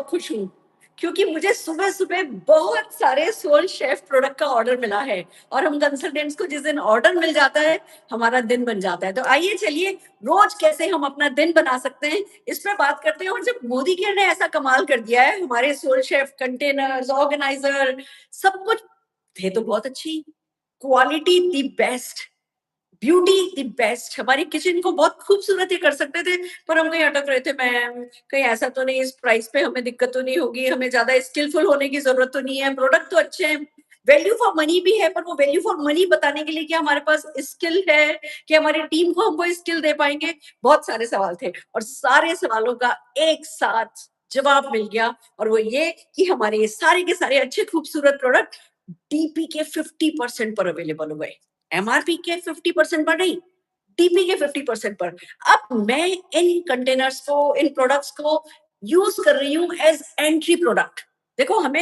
बहुत खुश हूँ क्योंकि मुझे सुबह सुबह बहुत सारे सोल शेफ प्रोडक्ट का ऑर्डर मिला है और हम कंसल्टेंट्स को जिस दिन ऑर्डर मिल जाता है हमारा दिन बन जाता है। तो आइए चलिए रोज कैसे हम अपना दिन बना सकते हैं इस पे बात करते हैं। और जब मोदी केयर ने ऐसा कमाल कर दिया है, हमारे सोल शेफ कंटेनर्स, ऑर्गेनाइजर, सब कुछ थे तो बहुत अच्छी, quality the best, beauty the best, हमारी किचन को बहुत खूबसूरत ही कर सकते थे। पर हम कहीं अटक रहे थे, मैम कहीं ऐसा तो नहीं, इस प्राइस पे हमें दिक्कत तो नहीं होगी, हमें ज्यादा स्किलफुल होने की जरूरत तो नहीं है, प्रोडक्ट तो अच्छे हैं, वैल्यू फॉर मनी भी है, पर वो वैल्यू फॉर मनी बताने के लिए क्या हमारे पास स्किल है कि हमारी टीम को हम वो स्किल दे पाएंगे। बहुत सारे सवाल थे और सारे सवालों का एक साथ जवाब मिल गया, और वो ये कि हमारे ये सारे के सारे अच्छे खूबसूरत प्रोडक्ट डीपी के 50% पर अवेलेबल हो गए, एमआरपी के 50% पर नहीं, टीपी के 50% पर। अब मैं इन कंटेनर्स को, इन प्रोडक्ट्स को यूज कर रही हूँ एज एंट्री प्रोडक्ट। देखो हम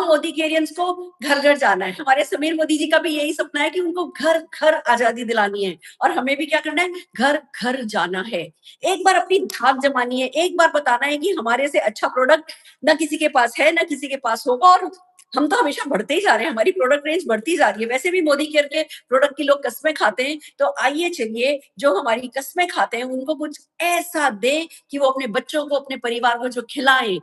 मोदी केरियंस को घर घर जाना है, हमारे समीर मोदी जी का भी यही सपना है कि उनको घर घर आजादी दिलानी है, और हमें भी क्या करना है, घर घर जाना है। एक बार अपनी धाक जमानी है, एक बार बताना है कि हमारे से अच्छा प्रोडक्ट ना किसी के पास है, ना किसी के पास होगा, और हम तो हमेशा बढ़ते ही जा रहे हैं, हमारी प्रोडक्ट रेंज बढ़ती जा रही है। वैसे भी मोदी केयर के प्रोडक्ट की लोग कस्में खाते हैं, तो आइए चलिए जो हमारी कस्में खाते हैं उनको कुछ ऐसा दें कि वो अपने बच्चों को, अपने परिवार को जो खिलाएं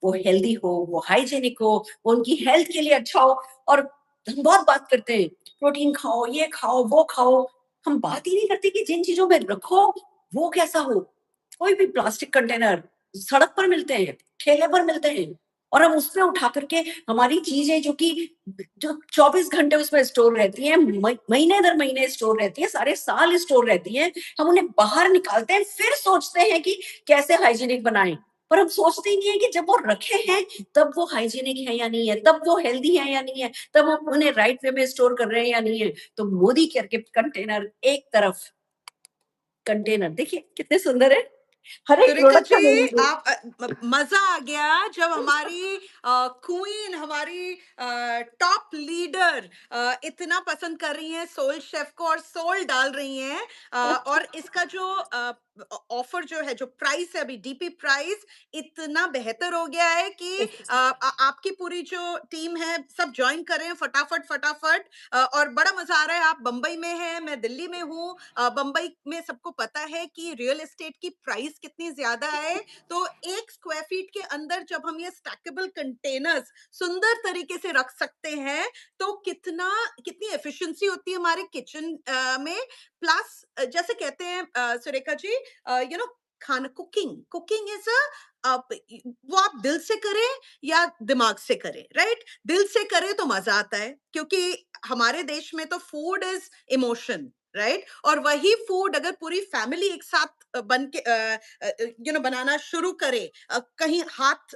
वो हेल्दी हो, वो हाइजेनिक हो, वो उनकी हेल्थ के लिए अच्छा हो। और हम बहुत बात करते हैं प्रोटीन खाओ, ये खाओ, वो खाओ, हम बात ही नहीं करते कि जिन चीजों में रखो वो कैसा हो। कोई भी प्लास्टिक कंटेनर सड़क पर मिलते हैं, ठेले पर मिलते हैं, और हम उसमें उठा करके हमारी चीजें जो 24 घंटे उसमें स्टोर रहती है, महीने दर महीने स्टोर रहती है, सारे साल स्टोर रहती है, हम उन्हें बाहर निकालते हैं, फिर सोचते हैं कि कैसे हाइजीनिक बनाएं। पर हम सोचते ही नहीं है कि जब वो रखे हैं तब वो हाइजीनिक है या नहीं है, तब वो हेल्दी है या नहीं है, तब हम उन्हें राइट वे में स्टोर कर रहे हैं या नहीं है। तो मोदी केयर के कंटेनर, एक तरफ कंटेनर देखिए कितने सुंदर है, हर एक सुरेखा प्रोडक्ट का जी, लोगो। आप मजा आ गया जब हमारी क्वीन, हमारी टॉप लीडर इतना पसंद कर रही हैं सोल शेफ को और सोल डाल रही हैं। और इसका जो ऑफर जो है, जो प्राइस है, अभी डीपी प्राइस इतना बेहतर हो गया है कि आपकी पूरी जो टीम है सब ज्वाइन कर रहे हैं फटाफट फटाफट। और बड़ा मजा आ रहा है। आप बंबई में हैं, मैं दिल्ली में हूँ। बंबई में सबको पता है कि रियल एस्टेट की प्राइस कितनी ज्यादा है, तो 1 स्क्वायर फीट के अंदर जब हम ये स्टैकेबल कंटेनर्स सुंदर तरीके से रख सकते हैं, तो कितनी एफिशिएंसी होती है हमारे किचन में। प्लस जैसे कहते हैं सुरेखा जी, यू नो, खाना, कुकिंग कुकिंग इज वो आप दिल से करें या दिमाग से करें, राइट? दिल से करें तो मजा आता है, क्योंकि हमारे देश में तो फूड इज इमोशन, राइट? और वही फूड अगर पूरी फैमिली एक साथ बन के बनाना शुरू करे, कहीं हाथ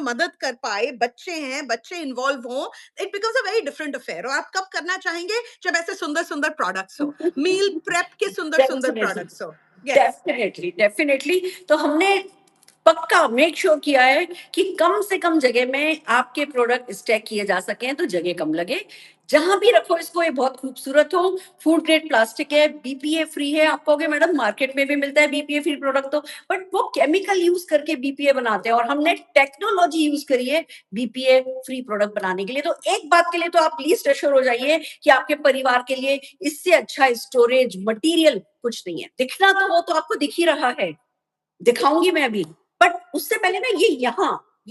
मदद कर पाए, बच्चे हैं, बच्चे इन्वॉल्व हो, it becomes a very different affair. और आप कब करना चाहेंगे? जब ऐसे सुंदर सुंदर प्रोडक्ट्स हो, मील प्रेप के सुंदर सुंदर डेफिनेटली, प्रोडक्ट्स हो। यस। Definitely, definitely. तो हमने पक्का मेक श्योर किया है कि कम से कम जगह में आपके प्रोडक्ट स्टैक किए जा सके, तो जगह कम लगे, जहां भी रखो इसको ये बहुत खूबसूरत हो। फूड ग्रेड प्लास्टिक है, बीपीए फ्री है। आप कहोगे मैडम मार्केट में भी मिलता है बीपीए फ्री प्रोडक्ट, तो बट वो केमिकल यूज करके बीपीए बनाते हैं, और हमने टेक्नोलॉजी यूज करी है बीपीए फ्री प्रोडक्ट बनाने के लिए। तो एक बात के लिए तो आप प्लीज एश्योर हो जाइए कि आपके परिवार के लिए इससे अच्छा स्टोरेज मटेरियल कुछ नहीं है। दिखना तो वो तो आपको दिख ही रहा है, दिखाऊंगी मैं भी, बट उससे पहले ना ये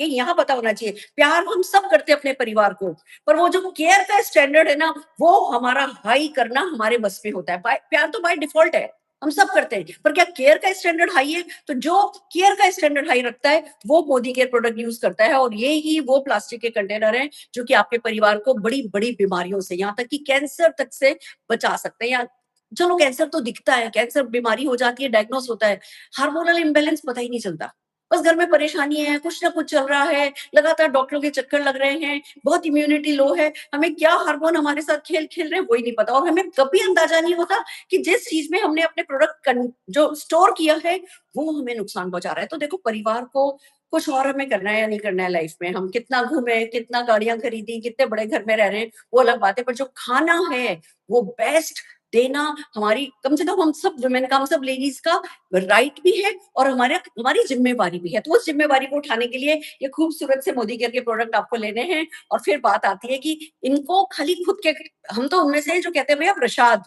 यहाँ पता होना चाहिए। प्यार हम सब करते हैं अपने परिवार को, पर वो जो केयर का स्टैंडर्ड है ना, वो हमारा हाई करना हमारे बस में होता है। प्यार तो बाय डिफॉल्ट है, हम सब करते हैं, पर क्या केयर का स्टैंडर्ड हाई है? तो जो केयर का स्टैंडर्ड हाई रखता है वो मोदी केयर प्रोडक्ट यूज करता है, और ये ही वो प्लास्टिक के कंटेनर हैं जो कि आपके परिवार को बड़ी बड़ी बीमारियों से, यहाँ तक कि कैंसर तक से बचा सकते हैं। या चलो कैंसर तो दिखता है, कैंसर बीमारी हो जाती है, डायग्नोस होता है, हार्मोनल इम्बैलेंस पता ही नहीं चलता, बस घर में परेशानी है, कुछ ना कुछ चल रहा है, लगातार डॉक्टरों के चक्कर लग रहे हैं, बहुत इम्यूनिटी लो है, हमें क्या हार्मोन हमारे साथ खेल खेल रहे हैं वही नहीं पता, और हमें कभी अंदाजा नहीं होता कि जिस चीज में हमने अपने प्रोडक्ट जो स्टोर किया है वो हमें नुकसान पहुंचा रहा है। तो देखो, परिवार को कुछ और हमें करना है या नहीं करना है लाइफ में, हम कितना घूमे, कितना गाड़ियां खरीदी, कितने बड़े घर में रह रहे हैं, वो अलग बात है, पर जो खाना है वो बेस्ट देना हमारी, कम से कम हम सब वुमेन का, हम सब लेडीज का राइट भी है और हमारी जिम्मेवारी भी है। तो उस जिम्मेवारी को उठाने के लिए ये खूबसूरत से मोदी केयर के प्रोडक्ट आपको लेने हैं। और फिर बात आती है कि इनको खाली खुद के, हम तो उनमें से जो कहते हैं भैया प्रसाद,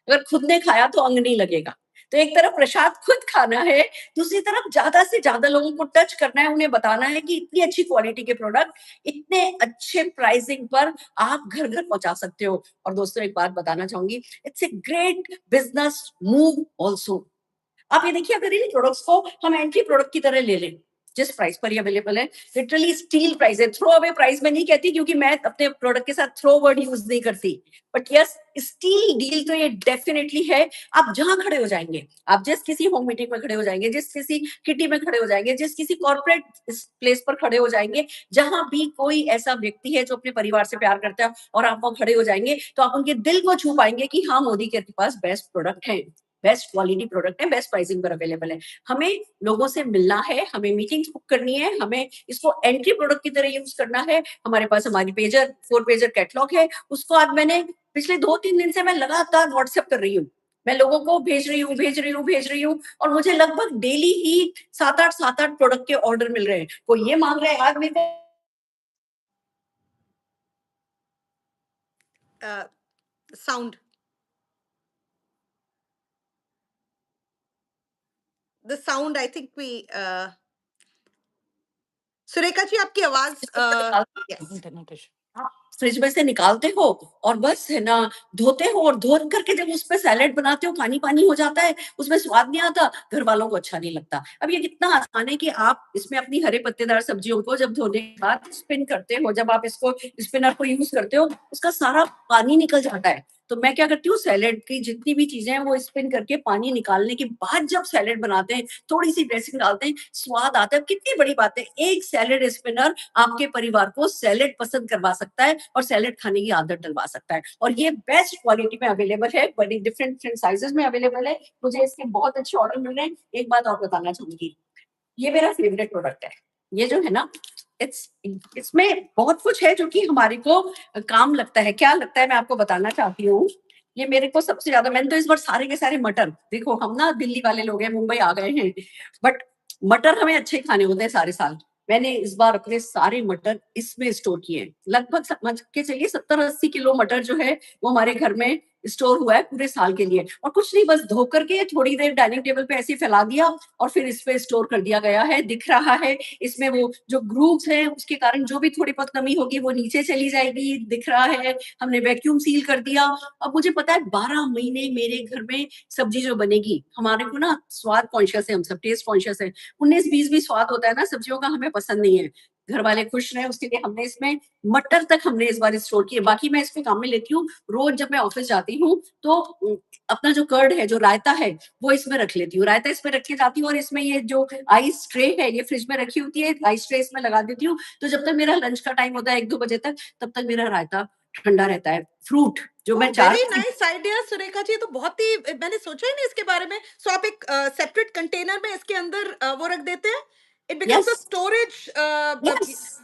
अगर खुद ने खाया तो अंग नहीं लगेगा। तो एक तरफ प्रसाद खुद खाना है, दूसरी तरफ ज्यादा से ज्यादा लोगों को टच करना है, उन्हें बताना है कि इतनी अच्छी क्वालिटी के प्रोडक्ट इतने अच्छे प्राइसिंग पर आप घर घर पहुंचा सकते हो। और दोस्तों एक बात बताना चाहूंगी, it's a great business move also. आप ये देखिए, अगर इन प्रोडक्ट्स को हम एंट्री प्रोडक्ट की तरह ले लें, जिस प्राइस पर ये अवेलेबल है, लिटरली स्टील प्राइस है। थ्रो अवे प्राइस में नहीं कहती, क्योंकि मैं अपने प्रोडक्ट के साथ थ्रो वर्ड यूज नहीं करती, बट यस, स्टील डील तो ये डेफिनेटली है। आप जहां खड़े हो जाएंगे, आप जिस किसी होम मीटिंग में खड़े हो जाएंगे, जिस किसी किटी में खड़े हो जाएंगे, जिस किसी कॉर्पोरेट प्लेस पर खड़े हो जाएंगे, जहां भी कोई ऐसा व्यक्ति है जो अपने परिवार से प्यार करता है और आप वहां खड़े हो जाएंगे, तो आप उनके दिल को छू पाएंगे कि हाँ, मोदी के पास बेस्ट प्रोडक्ट है, बेस्ट क्वालिटी प्रोडक्ट है, बेस्ट प्राइसिंग पर अवेलेबल है। हमें लोगों से मिलना है, हमें मीटिंग्स बुक करनी है, हमें इसको एंट्री प्रोडक्ट की तरह यूज करना है। हमारे पास हमारी 4 पेजर कैटलॉग है, उसको आज मैंने पिछले 2-3 दिन से मैं लगातार व्हाट्सएप कर रही हूँ, मैं लोगों को भेज रही हूँ और मुझे लगभग डेली ही 7-8 प्रोडक्ट के ऑर्डर मिल रहे हैं। कोई ये मांग रहा है आज मेरे sound, the sound, I think we Surekha ji आपकी आवाज yes. फ्रिज में से निकालते हो और बस है ना धोते हो, और धो करके जब उस पे सैलेड बनाते हो, पानी पानी हो जाता है, उसमें स्वाद नहीं आता, घर वालों को अच्छा नहीं लगता। अब ये कितना आसान है कि आप इसमें अपनी हरे पत्तेदार सब्जियों को जब धोने के बाद स्पिन करते हो, जब आप इसको स्पिनर को यूज करते हो, उसका सारा पानी निकल जाता है। तो मैं क्या करती हूँ, सैलेड की जितनी भी चीजें हैं वो स्पिन करके पानी निकालने के बाद जब सैलेड बनाते हैं, थोड़ी सी ड्रेसिंग डालते हैं, स्वाद आता है। कितनी बड़ी बात है, एक सैलेड स्पिनर आपके परिवार को सैलेड पसंद करवा सकता है और सैलेड खाने की आदत डलवा सकता है। और ये बेस्ट क्वालिटी में अवेलेबल है, बड़ी डिफरेंट डिफरेंट साइजेस में अवेलेबल है। मुझे इसके बहुत अच्छे ऑर्डर मिल रहे हैं। एक बात और बताना चाहूंगी, ये मेरा फेवरेट प्रोडक्ट है। ये जो है ना, इसमें बहुत कुछ है जो कि हमारे को काम लगता है। क्या लगता है, मैं आपको बताना चाहती हूँ। ये मेरे को सबसे ज्यादा, मैंने तो इस बार सारे के सारे मटर, देखो हम ना दिल्ली वाले लोग हैं, मुंबई आ गए हैं, बट मटर हमें अच्छे खाने होते हैं सारे साल। मैंने इस बार अपने सारे मटर इसमें स्टोर किए हैं। लगभग समझ के चलिए 70-80 किलो मटर जो है वो हमारे घर में स्टोर हुआ है पूरे साल के लिए। और कुछ नहीं, बस धो करके थोड़ी देर डाइनिंग टेबल पे ऐसे फैला दिया और फिर इस पे स्टोर कर दिया गया है। दिख रहा है इसमें वो जो ग्रूव्स है, उसके कारण जो भी थोड़ी बहुत नमी होगी वो नीचे चली जाएगी, दिख रहा है। हमने वैक्यूम सील कर दिया। अब मुझे पता है 12 महीने मेरे घर में सब्जी जो बनेगी, हमारे को ना स्वाद कॉन्शियस है, हम सब टेस्ट कॉन्शियस है। 19-20 भी स्वाद होता है ना सब्जियों का, हमें पसंद नहीं है। घर वाले खुश रहे उसके लिए हमने इसमें मटर तक हमने इस बार स्टोर किए। बाकी मैं इसमें काम में लेती हूँ, रोज जब मैं ऑफिस जाती हूँ तो अपना जो कर्ड है, जो रायता है, वो इसमें रख लेती हूँ, रायता इसमें रख के जाती हूँ। और इसमें ये जो आइस ट्रे है, ये फ्रिज में रखी होती है, आइस ट्रे इसमें लगा देती हूँ। तो जब तक मेरा लंच का टाइम होता है 1-2 बजे तक, तब तक मेरा रायता ठंडा रहता है। फ्रूट जो मैं very nice idea Surekha ji, तो बहुत ही, मैंने सोचा ही नहीं इसके बारे में। सो आप एक सेपरेट कंटेनर में इसके अंदर वो रख देते हैं, it becomes a storage,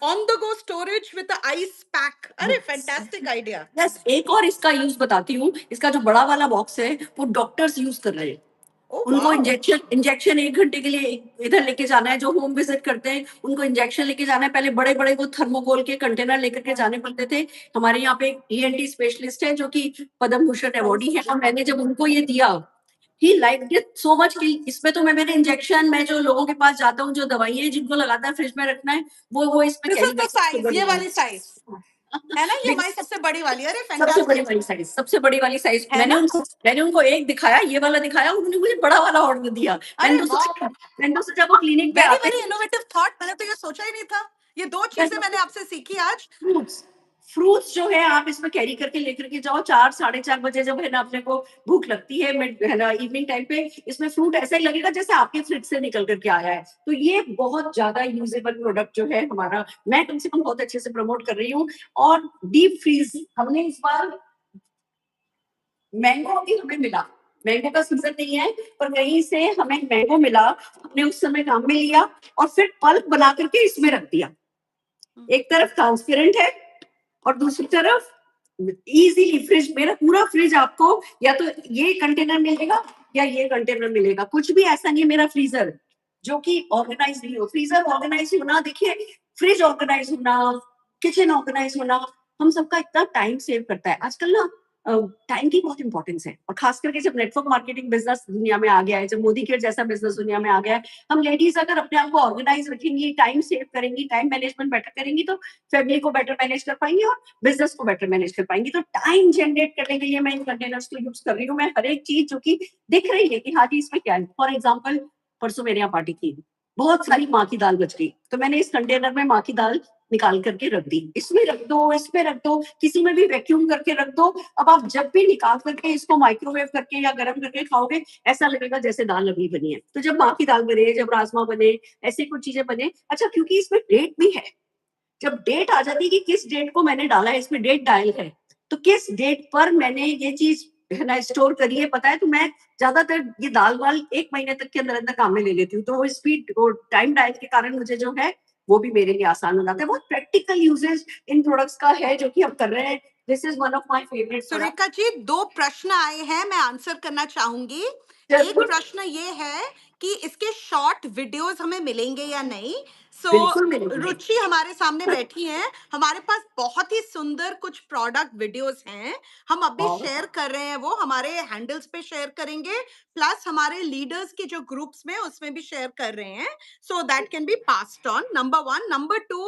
on the go storage with the ice pack. अरे फैंटास्टिक आइडिया। यस, एक और इसका यूज बताती हूँ। इसका जो बड़ा वाला बॉक्स है वो डॉक्टर्स यूज कर रहे हैं। उनको इंजेक्शन 1 घंटे के लिए इधर लेके जाना है, जो होम विजिट करते हैं उनको इंजेक्शन लेके जाना है। पहले बड़े बड़े वो थर्मोकोल के कंटेनर लेकर के जाने पड़ते थे। हमारे यहाँ पे ईएनटी स्पेशलिस्ट है जो कि पद्म भूषण अवॉर्डी है, और मैंने जब उनको ये दिया, ही लाइक इट सो मच कि इसमें तो मैंने इंजेक्शन, मैं जो लोगों के पास जाता हूँ, जो दवाइयां जिनको लगाता है फ्रिज में रखना है, वो इसमें ये वाली साइज है ना, ये हमारी सबसे बड़ी वाली। अरे सबसे बड़ी वाली साइज मैंने उनको एक दिखाया, ये वाला दिखाया, उन्होंने मुझे बड़ा वाला ऑर्डर दिया। मैंने तो सोचा वो क्लिनिक पे आते हैं। वेरी इनोवेटिव थॉट, मैंने तो ये सोचा ही नहीं था। ये 2 चीजें मैंने आपसे सीखी आज। फ्रूट्स जो है आप इसमें कैरी करके लेकर के जाओ। 4-4:30 बजे जब है ना अपने को भूख लगती है, है ना इवनिंग टाइम पे, इसमें फ्रूट ऐसा ही लगेगा जैसे आपके फ्रिज से निकल करके आया है। तो ये बहुत ज्यादा यूजेबल प्रोडक्ट जो है हमारा, मैं कम से कम बहुत अच्छे से प्रमोट कर रही हूँ। और डीप फ्रीज हमने इस बार, मैंगो भी हमें मिला, मैंगो का सीजन नहीं है पर कहीं से हमें मैंगो मिला, हमने उस समय काम में लिया और फिर पल्प बना करके इसमें रख दिया। एक तरफ ट्रांसपेरेंट है और दूसरी तरफ इजीली फ्रिज, मेरा पूरा फ्रिज आपको या तो ये कंटेनर मिलेगा या ये कंटेनर मिलेगा, कुछ भी ऐसा नहीं है मेरा फ्रीजर जो कि ऑर्गेनाइज नहीं हो। फ्रीजर ऑर्गेनाइज होना, देखिए फ्रिज ऑर्गेनाइज होना, किचन ऑर्गेनाइज होना, हम सबका इतना टाइम सेव करता है आजकल ना। टाइम की बहुत इंपॉर्टेंस है, और खास करके जब नेटवर्क मार्केटिंग बिजनेस दुनिया में आ गया है, जब मोदी केयर जैसा बिजनेस दुनिया में आ गया है, हम लेडीज अगर अपने आप को ऑर्गेनाइज रखेंगी, टाइम सेव करेंगी, टाइम मैनेजमेंट बेटर करेंगी, तो फैमिली को बेटर मैनेज कर पाएंगी और बिजनेस को बेटर मैनेज कर पाएंगी। तो टाइम जनरेट करने के लिए मैं इन कंटेनर्स को यूज कर रही हूँ। मैं हर एक चीज जो कि दिख रही है कि हाँ जी इसमें क्या है, फॉर एग्जाम्पल परसों मेरे यहाँ पार्टी थी, बहुत सारी माँ की दाल बच गई, तो मैंने इस कंटेनर में माँ की दाल निकाल करके रख दी, इसमें रख दो, इसमें रख दो, किसी में भी वैक्यूम करके रख दो। अब आप जब भी निकाल करके इसको माइक्रोवेव करके या गर्म करके खाओगे, ऐसा लगेगा जैसे दाल अभी बनी है। तो जब माँ की दाल बने, जब राजमा बने, ऐसी कुछ चीजें बने, अच्छा क्योंकि इसमें डेट भी है, जब डेट आ जाती है कि किस डेट को मैंने डाला है, इसमें डेट डायल है, तो किस डेट पर मैंने ये चीज है ना स्टोर करी है पता है, तो मैं ज्यादातर ये दाल वाल 1 महीने तक के अंदर अंदर काम में ले लेती हूँ। तो वो स्पीड और टाइम डायल के कारण मुझे जो है वो भी मेरे लिए आसान हो जाता है। बहुत प्रैक्टिकल यूजेज इन प्रोडक्ट्स का है जो कि हम कर रहे हैं। This is one of my favourite product. Surekha ji, 2 प्रश्न आए हैं, मैं आंसर करना चाहूंगी। एक प्रश्न ये है कि इसके शॉर्ट वीडियोस हमें मिलेंगे या नहीं। बिल्कुल मिलेंगे। रुचि हमारे सामने बैठी हैं, हमारे पास बहुत ही सुंदर कुछ प्रोडक्ट वीडियोस हैं, हम अभी और शेयर कर रहे हैं, वो हमारे हैंडल्स पे शेयर करेंगे, प्लस हमारे लीडर्स के जो ग्रुप्स में उसमें भी शेयर कर रहे हैं, so that can be passed on. Number 1। Number 2,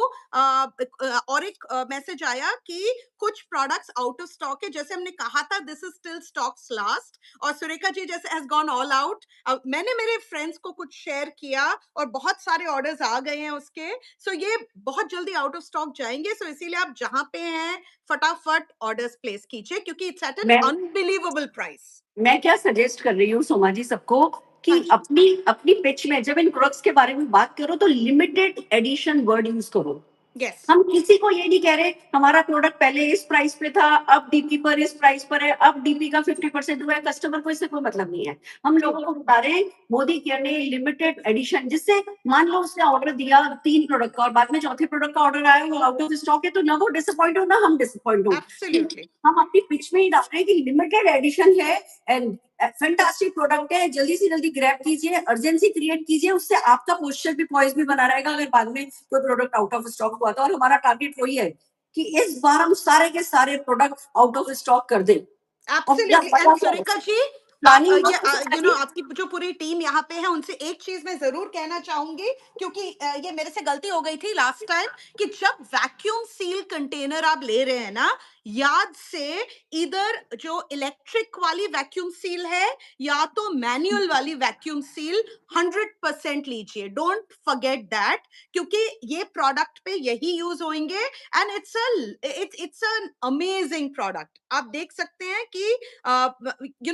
और एक मैसेज आया कि कुछ प्रोडक्ट्स आउट ऑफ स्टॉक है, जैसे हमने कहा था this is still stocks last, और सुरेखा जी जैसे हैज गॉन ऑल आउट। मैंने मेरे फ्रेंड्स को कुछ शेयर किया और बहुत सारे ऑर्डर्स आ गए हैं उसके, सो ये बहुत जल्दी आउट ऑफ स्टॉक जाएंगे, सो इसीलिए आप जहां पे हैं फटाफट ऑर्डर्स प्लेस कीजिए, क्योंकि इट्स एट एन मैं अनबिलीवेबल प्राइस। मैं क्या सजेस्ट कर रही हूँ सोमा जी सबको हाँ कि जी, अपनी अपनी पिच में जब इन प्रोडक्ट्स के बारे में बात करो तो लिमिटेड एडिशन वर्ड यूज करो। यस, हम किसी को ये नहीं कह रहे हमारा प्रोडक्ट पहले इस प्राइस पे था, अब डीपी पर इस प्राइस पर है, अब डीपी का 50% हुआ है। कस्टमर को इससे कोई मतलब नहीं है। हम लोगों को बता रहे हैं मोदी केयर ने लिमिटेड एडिशन, जिससे मान लो उसने ऑर्डर दिया 3 प्रोडक्ट का और बाद में चौथे प्रोडक्ट का ऑर्डर आया, वो आउट ऑफ स्टॉक है, तो ना वो डिसअपॉइंट हो ना हम डिसअपॉइंट हो। एब्सोल्युटली। हम अपनी पिच में ही डाल रहे हैं कि लिमिटेड एडिशन है एंड फैंटास्टिक प्रोडक्ट है, जल्दी से जल्दी ग्रैब कीजिए, अर्जेंसी क्रिएट कीजिए, उससे आपका पोस्चर भी पॉइस भी बना रहेगा अगर बाद में कोई प्रोडक्ट आउट ऑफ स्टॉक हुआ था। और हमारा टारगेट वही है कि इस बार हम सारे के सारे प्रोडक्ट आउट ऑफ स्टॉक कर दें। और एब्सोल्युटली। एंड सुरेखा जी, आप प्लानिंग ये आपकी जो पूरी टीम यहाँ पे है, उनसे एक चीज मैं जरूर कहना चाहूंगी, क्योंकि ये मेरे से गलती हो गई थी लास्ट टाइम, कि जब वैक्यूम सील कंटेनर आप ले रहे हैं ना, याद से इधर जो इलेक्ट्रिक वाली वैक्यूम सील है या तो मैनुअल वाली वैक्यूम सील 100% लीजिए, डोंट फॉरगेट दैट, क्योंकि ये प्रोडक्ट पे यही यूज होंगे and it's an amazing product. आप देख सकते हैं कि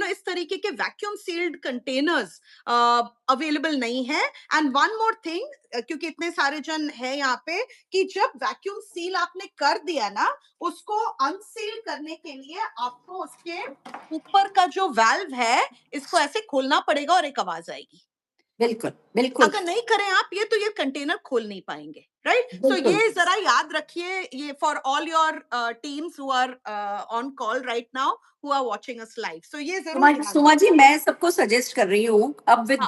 इस तरीके के वैक्यूम सील्ड कंटेनर्स अवेलेबल नहीं है। एंड वन मोर थिंग, क्योंकि इतने सारे जन है यहाँ पे, कि जब वैक्यूम सील आपने कर दिया ना, उसको अनसील करने के लिए आपको उसके ऊपर का जो वाल्व है इसको ऐसे खोलना पड़ेगा और एक आवाज आएगी। बिल्कुल बिल्कुल अगर नहीं करें आप ये, तो ये कंटेनर खोल नहीं पाएंगे, राइट? सो बिल्कुल। ये जरा याद रखिए, ये for all your teams who are on call right now, who are watching us live, so ये जरूर ध्यान सुमा जी रखिए। मैं सबको सजेस्ट कर रही हूँ अब हाँ,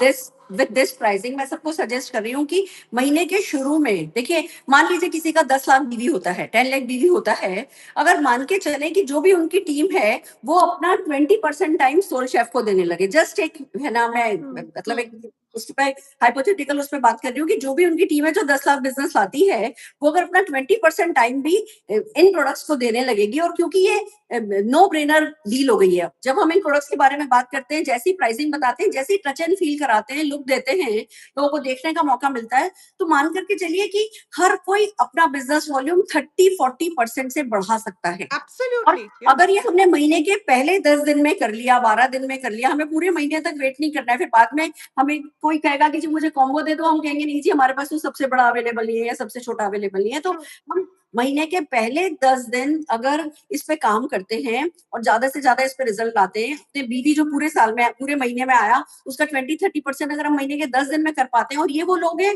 विद दिस प्राइसिंग, मैं सबको सजेस्ट कर रही हूँ कि महीने के शुरू में देखिए, मान लीजिए किसी का 10 लाख बीवी होता है, 10 लाख बीवी होता है, अगर मान के चले कि जो भी उनकी टीम है वो अपना 20% टाइम सोल शेफ को देने लगे। जस्ट एक है ना, मैं मतलब एक उस पर हाइपोथेटिकल उस पर बात कर रही हूँ कि जो भी उनकी टीम है जो 10 लाख बिजनेस लाती है, वो अगर अपना 20% टाइम भी इन प्रोडक्ट्स को देने लगेगी, और क्योंकि ये नो ब्रेनर डील हो गई है। जब हम इन प्रोडक्ट्स के बारे में बात करते हैं, जैसी प्राइसिंग बताते हैं, जैसी टच एंड फील कराते हैं, लुक देते हैं, लोगों को देखने का मौका मिलता है, तो मान करके चलिए कि हर कोई अपना बिजनेस वॉल्यूम 30-40% से बढ़ा सकता है। और एब्सोल्युटली, अगर ये हमने महीने के पहले 10 दिन में कर लिया, 12 दिन में कर लिया, हमें पूरे महीने तक वेट नहीं करना है। फिर बाद में हमें कोई कहेगा कि जी मुझे कॉम्बो दे दो, हम कहेंगे नहीं जी हमारे पास तो सबसे बड़ा अवेलेबल नहीं है या सबसे छोटा अवेलेबल नहीं है। तो हम महीने के पहले 10 दिन अगर इस पे काम करते हैं और ज्यादा से ज्यादा इस पे रिजल्ट लाते हैं, अपने बीवी जो पूरे साल में पूरे महीने में आया उसका 20-30% अगर हम महीने के 10 दिन में कर पाते हैं, और ये वो लोग हैं,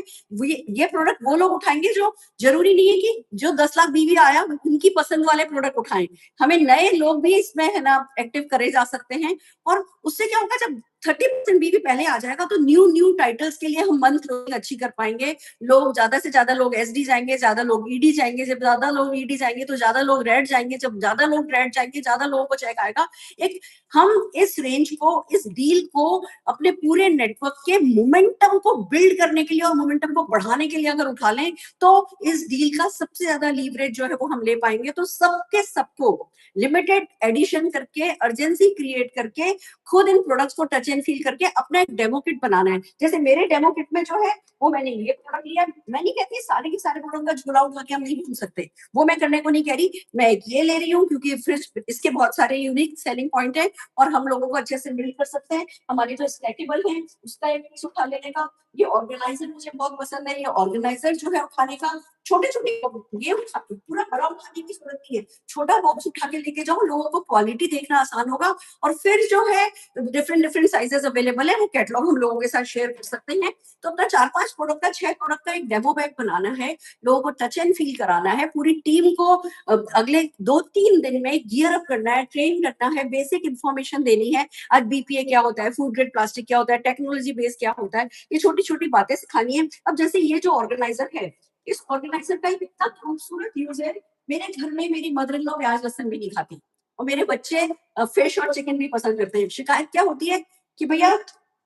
ये प्रोडक्ट वो लोग उठाएंगे जो जरूरी नहीं है कि जो 10 लाख बीवी आया उनकी पसंद वाले प्रोडक्ट उठाएं, हमें नए लोग भी इसमें है ना एक्टिव करे जा सकते हैं। और उससे क्या होगा, जब 30% बीवी पहले आ जाएगा तो न्यू टाइटल्स के लिए हम मंथ क्लोजिंग अच्छी कर पाएंगे। लोग ज्यादा से ज्यादा लोग एसडी जाएंगे, ज्यादा लोग ईडी जाएंगे, जब ज्यादा लोग ईडी जाएंगे तो ज्यादा लोग रेड जाएंगे, जब ज्यादा लोग रेड जाएंगे ज्यादा लोगों को चेक आएगा। एक हम इस रेंज को, इस डील को अपने पूरे नेटवर्क के मोमेंटम को बिल्ड करने के लिए और मोमेंटम को बढ़ाने के लिए अगर उठा लें तो इस डील का सबसे ज्यादा लीवरेज जो है वो हम ले पाएंगे। तो सबके सबको लिमिटेड एडिशन करके, अर्जेंसी क्रिएट करके, खुद इन प्रोडक्ट्स को टच एंड फील करके अपना एक डेमो किट बनाना है। जैसे मेरे डेमो किट में जो है वो मैंने ये प्रोडक्ट लिया, मैं नहीं कहती सारे के सारे प्रोडक्ट का झोला उठा के हम नहीं घूम सकते, वो मैं करने को नहीं कह रही। मैं एक ये ले रही हूँ क्योंकि फ्रिज इसके बहुत सारे यूनिक सेलिंग पॉइंट है और हम लोगों को अच्छे से बिल्ड कर सकते हैं। हमारे जो स्टैकेबल है उसका एक पीस उठा लेने का, ये ऑर्गेनाइजर मुझे बहुत पसंद है, ये ऑर्गेनाइजर जो है उठाने का, छोटे छोटे ये पूरा बड़ा उठाने की जरूरत नहीं है, छोटा बॉक्स उठा के लेके जाओ, लोगों को क्वालिटी देखना आसान होगा। और फिर जो है डिफरेंट साइजेस अवेलेबल है, वो कैटलॉग हम लोगों के साथ शेयर कर सकते हैं। तो अपना 4-5 प्रोडक्ट का 6 प्रोडक्ट का एक डेमो बैग बनाना है, लोगों को टच एंड फील कराना है, पूरी टीम को अगले 2-3 दिन में गियर अप करना है, ट्रेन करना है, बेसिक इंफॉर्मेशन देनी है। आज बीपीए क्या होता है, फूड ग्रेड प्लास्टिक क्या होता है, टेक्नोलॉजी बेस क्या होता है, ये छोटी छोटी बातें सिखानी है। अब जैसे ये जो ऑर्गेनाइजर है, इस ऑर्गेनाइजर का एक इतना खूबसूरत यूज है। मेरे घर में मेरी मदर इन लॉ प्याज लहसुन भी नहीं खाती और मेरे बच्चे फिश और चिकन भी पसंद करते हैं। शिकायत क्या होती है कि भैया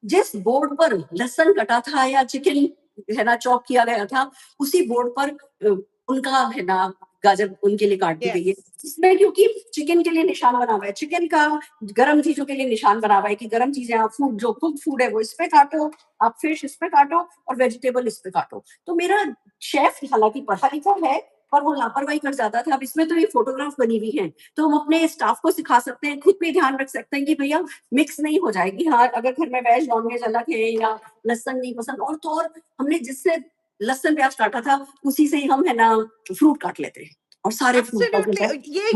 जिस बोर्ड पर लहसुन कटा था या चिकन है ना चॉप किया गया था, उसी बोर्ड पर उनका है ना गाजर उनके लिए काट दी गई है। इसमें क्योंकि चिकन के लिए निशान बना हुआ है, चिकन का गर्म चीजों के लिए निशान बना हुआ है कि गर्म चीजें आप फूड जो कुक फूड है वो इस पे काटो, आप फिश इस पे काटो और वेजिटेबल इस पे काटो। तो मेरा शेफ हालांकि पढ़ा लिखा है पर वो लापरवाही कर जाता था। अब इसमें तो ये फोटोग्राफ बनी हुई है तो हम अपने स्टाफ को सिखा सकते हैं, खुद भी ध्यान रख सकते हैं कि भैया मिक्स नहीं हो जाएगी। हाँ, अगर घर में वेज नॉन वेज अलग है या लहसन नहीं पसंद, और तो और हमने जिससे लहसन प्याज काटा था उसी से ही हम है ना फ्रूट काट लेते हैं और सारे फ्रूट का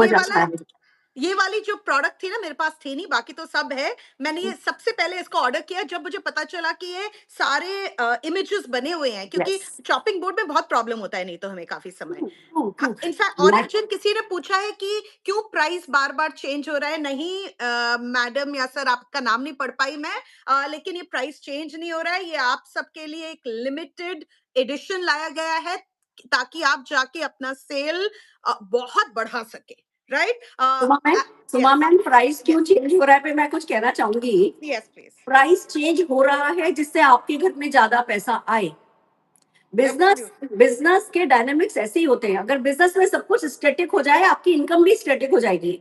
मजा ये वाली जो प्रोडक्ट थी ना मेरे पास थी नहीं, बाकी तो सब है। मैंने ये सबसे पहले इसको ऑर्डर किया जब मुझे पता चला कि ये सारे इमेजेस बने हुए हैं, क्योंकि चॉपिंग बोर्ड में बहुत प्रॉब्लम होता है नहीं तो हमें काफी समय। इनफैक्ट ऑरिजिन किसी ने पूछा है कि क्यों प्राइस बार बार चेंज हो रहा है। नहीं मैडम या सर आपका नाम नहीं पढ़ पाई मैं, लेकिन ये प्राइस चेंज नहीं हो रहा है। ये आप सबके लिए एक लिमिटेड एडिशन लाया गया है ताकि आप जाके अपना सेल बहुत बढ़ा सके। राइट सुमा मैम, प्राइस क्यों चेंज हो रहा है पे मैं कुछ कहना चाहूंगी। Yes please. प्राइस चेंज हो रहा है जिससे आपके घर में ज्यादा पैसा आए। बिजनेस के डायनामिक्स ऐसे ही होते हैं। अगर बिजनेस में सब कुछ स्टैटिक हो जाए आपकी इनकम भी स्टैटिक हो जाएगी।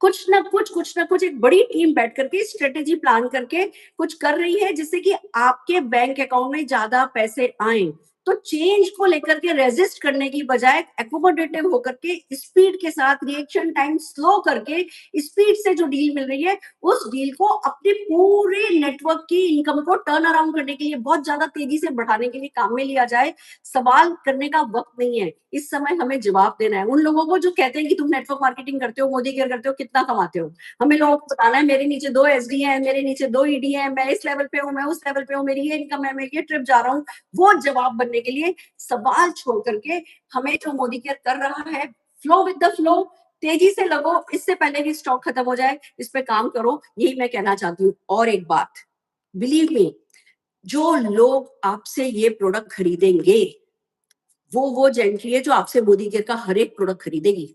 कुछ ना कुछ एक बड़ी टीम बैठ करके स्ट्रेटेजी प्लान करके कुछ कर रही है जिससे कि आपके बैंक अकाउंट में ज्यादा पैसे आए। तो चेंज को लेकर के रेजिस्ट करने की बजाय एकोमोडेटिव होकर के स्पीड के साथ रिएक्शन टाइम स्लो करके स्पीड से जो डील मिल रही है उस डील को अपने पूरे नेटवर्क की इनकम को टर्न अराउंड करने के लिए बहुत ज्यादा तेजी से बढ़ाने के लिए काम में लिया जाए। सवाल करने का वक्त नहीं है, इस समय हमें जवाब देना है उन लोगों को जो कहते हैं कि तुम नेटवर्क मार्केटिंग करते हो, मोदी केयर करते हो, कितना कमाते हो। हमें लोगों को बताना है मेरे नीचे 2 एसडी है, मेरे नीचे 2 ईडी है, मैं इस लेवल पे हूँ, मैं उस लेवल पे हूँ, मेरी ये इनकम है, मैं ये ट्रिप जा रहा हूँ। वो जवाब बनने के लिए सवाल छोड़ करके हमें जो मोदी केयर कर रहा है, फ्लो विद द फ्लो, तेजी से लगो, इससे पहले कि स्टॉक खत्म हो जाए, इस पे काम करो, यही मैं कहना चाहती हूँ। और एक बात, बिलीव मी, जो लोग आपसे ये प्रोडक्ट खरीदेंगे वो जेंट्री है जो आपसे मोदी केयर का हर एक प्रोडक्ट खरीदेगी।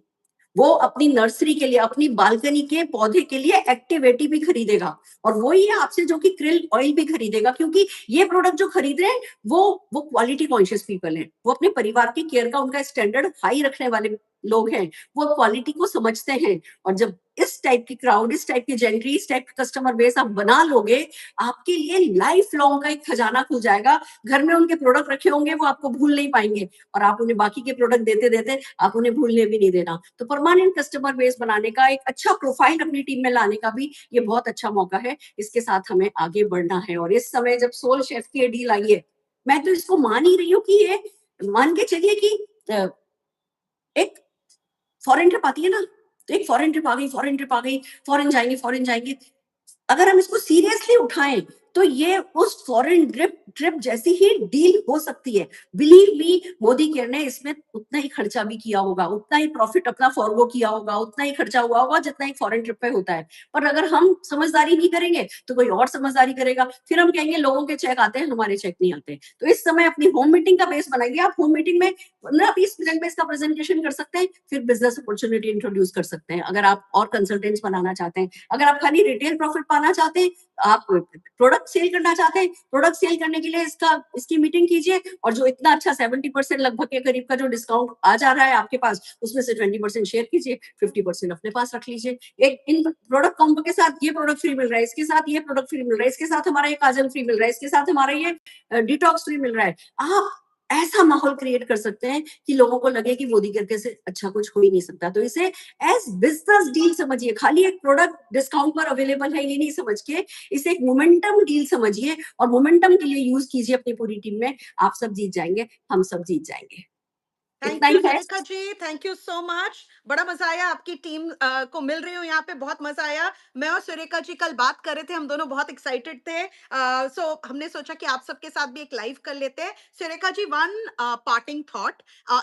वो अपनी नर्सरी के लिए, अपनी बालकनी के पौधे के लिए एक्टिवेटी भी खरीदेगा और वो ही है आपसे जो कि क्रिल ऑयल भी खरीदेगा, क्योंकि ये प्रोडक्ट जो खरीद रहे हैं वो क्वालिटी कॉन्शियस पीपल हैं, वो अपने परिवार की केयर का उनका स्टैंडर्ड हाई रखने वाले लोग हैं, वो क्वालिटी को समझते हैं। और जब इस टाइप की क्राउड, इस टाइप की जेंट्री, इस टाइप का कस्टमर बेस आप बना लोगे, आपके लिए लाइफ लॉन्ग का एक खजाना खुल जाएगा। घर में उनके प्रोडक्ट रखे होंगे वो आपको भूल नहीं पाएंगे और आप उन्हें बाकी के प्रोडक्ट देते देते आप उन्हें भूलने भी नहीं देना। तो परमानेंट कस्टमर बेस बनाने का, एक अच्छा प्रोफाइल अपनी टीम में लाने का भी ये बहुत अच्छा मौका है। इसके साथ हमें आगे बढ़ना है और इस समय जब सोल शेफ की डील आई है, मैं तो इसको मान ही रही हूँ कि ये मान के चलिए कि एक फॉरेन ट्रिप आती है ना, तो एक फॉरेन ट्रिप आ गई, फॉरेन ट्रिप आ गई, फॉरेन जाएंगे। अगर हम इसको सीरियसली उठाएं तो ये उस फॉरेन ट्रिप जैसी ही डील हो सकती है। बिलीव मी, मोदी केयर ने इसमें उतना ही खर्चा भी किया होगा, उतना ही प्रॉफिट अपना फॉरगो किया होगा, उतना ही खर्चा हुआ होगा जितना एक फॉरेन ट्रिप पे होता है। पर अगर हम समझदारी नहीं करेंगे तो कोई और समझदारी करेगा, फिर हम कहेंगे लोगों के चेक आते हैं, हमारे चेक नहीं आते। तो इस समय अपनी होम मीटिंग का बेस बनाइए। आप होम मीटिंग में 15-20 मिनट में इसका प्रेजेंटेशन कर सकते हैं, फिर बिजनेस अपॉर्चुनिटी इंट्रोड्यूस कर सकते हैं। अगर आप और कंसल्टेंट्स बनाना चाहते हैं, अगर आप खाली रिटेल प्रॉफिट पाना चाहते हैं, आप प्रोडक्ट सेल करना चाहते हैं, प्रोडक्ट सेल करने के लिए इसकी मीटिंग कीजिए, और जो इतना अच्छा 70% लगभग के करीब का जो डिस्काउंट आ जा रहा है आपके पास, उसमें से 20% शेयर कीजिए, 50% अपने पास रख लीजिए। एक इन प्रोडक्ट कॉम्बो के साथ ये प्रोडक्ट फ्री मिल रहा है, इसके साथ ये प्रोडक्ट फ्री मिल रहा है, इसके साथ हमारा ये काजल फ्री मिल रहा है, इसके साथ हमारा ये डिटॉक्स फ्री मिल रहा है। आप ऐसा माहौल क्रिएट कर सकते हैं कि लोगों को लगे कि मोदी करके से अच्छा कुछ हो ही नहीं सकता। तो इसे एज बिजनेस डील समझिए, खाली एक प्रोडक्ट डिस्काउंट पर अवेलेबल है ये नहीं समझ के इसे एक मोमेंटम डील समझिए, और मोमेंटम के लिए यूज कीजिए अपनी पूरी टीम में। आप सब जीत जाएंगे, हम सब जीत जाएंगे। थैंक इतना यू ही है। Surekha ji, thank you so much. बड़ा मजा आया, आपकी टीम को मिल रही हूँ यहाँ पे, बहुत मजा आया। मैं और सुरेखा जी कल बात कर रहे थे, हम दोनों बहुत एक्साइटेड थे, सो हमने सोचा कि आप सबके साथ भी एक लाइव कर लेते हैं। Surekha ji, one parting thought,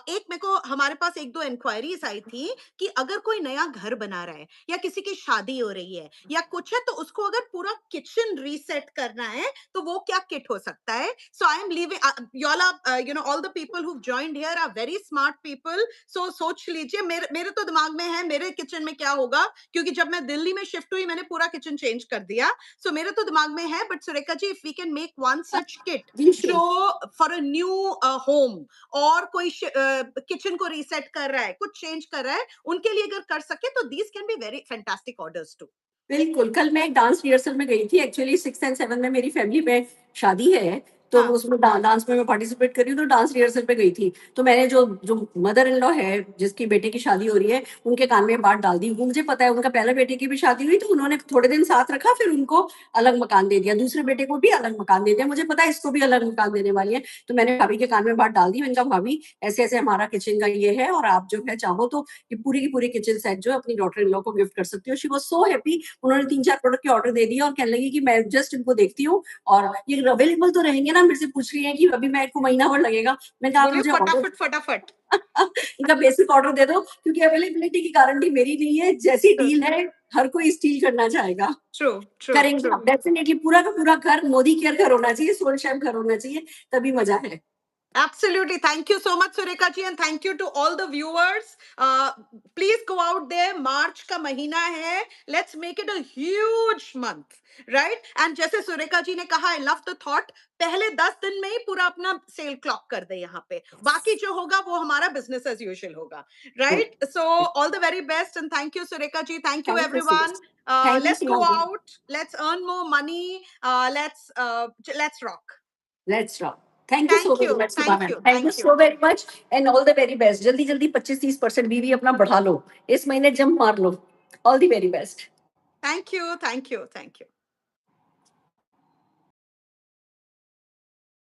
एक मेरे को हमारे पास एक दो इंक्वायरीज आई थी कि अगर कोई नया घर बना रहा है या किसी की शादी हो रही है या कुछ है, तो उसको अगर पूरा किचन रीसेट करना है तो वो क्या किट हो सकता है। So I am leaving y'all are, you know, all the people who've joined here are very smart people, so सोच लीजिए। मेरे तो दिमाग में है मेरे किचन में क्या होगा, क्योंकि जब मैं दिल्ली में शिफ्ट हुई मैंने पूरा किचन चेंज कर दिया। सो मेरे तो दिमाग में है, but Surekha ji, if we can make one such kit जो फॉर अ न्यू होम, और कोई किचन को रीसेट कर रहा है, कुछ चेंज कर रहा है, उनके लिए अगर कर सके तो these can be very fantastic orders too. बिल्कुल, कल मैं एक डांस रिहर्सल में गई थी। एक्चुअली 6 एंड 7 में मेरी फैमिली में शादी है, तो हाँ। उसमें डांस में मैं पार्टिसिपेट कर रही हूँ, तो डांस रिहर्सल पे गई थी। तो मैंने जो जो मदर इन लॉ है जिसकी बेटे की शादी हो रही है, उनके कान में बात डाल दी। मुझे पता है उनका पहले बेटे की भी शादी हुई, तो उन्होंने थोड़े दिन साथ रखा, फिर उनको अलग मकान दे दिया, दूसरे बेटे को भी अलग मकान दे दिया। मुझे पता है इसको भी अलग मकान देने वाली है, तो मैंने भाभी के कान में बात डाल दी। मैंने कहा भाभी ऐसे ऐसे हमारा किचन का ये है, और आप जो है चाहो तो ये पूरी की पूरी किचन सेट जो है अपनी डॉटर इन लॉ को गिफ्ट कर सकती हो। She was so happy. उन्होंने 3-4 प्रोडक्ट के ऑर्डर दे दिए और कहने लगी कि मैं जस्ट इनको देखती हूँ, और ये अवेलेबल तो रहेंगे ना। मेरे से पूछ रही है कि अभी मेरे को महीना भर लगेगा। मैंने कहा आप बोलिए मुझे ऑर्डर फटाफट फटाफट। इनका बेसिक ऑर्डर दे दो, क्योंकि अवेलेबिलिटी की गारंटी मेरी नहीं है। जैसी डील है हर कोई स्टील करना चाहेगा। ट्रू ट्रू करेंगे ट्रू। आप डेफिनेटली। पूरा का पूरा घर मोदी केयर घर होना चाहिए, सोल शेफ घर होना चाहिए, तभी मजा है। Absolutely. Thank you so much, Sureka ji, and thank you to all the viewers. Please go out there. March का महीना है. Let's make it a huge month, right? And जैसे सुरेखा जी ने कहा, I love the thought. पहले 10 दिन में ही पूरा अपना सेल क्लॉक कर दे यहाँ पे. बाकी जो होगा वो हमारा business as usual होगा, right? So all the very best, and thank you, Sureka ji. Thank you, thank you so everyone. Much. Thank you Let's go so much. out. Let's earn more money. Let's rock. Let's rock. Thank you so Thank very you. Much Sudha Thank ma'am, you. Thank you Thank you. So very much, and all the very best. जल्दी जल्दी 25-30% बीवी अपना बढ़ा लो, इस महीने jump मार लो। All the very best. Thank you. Thank you. Thank you.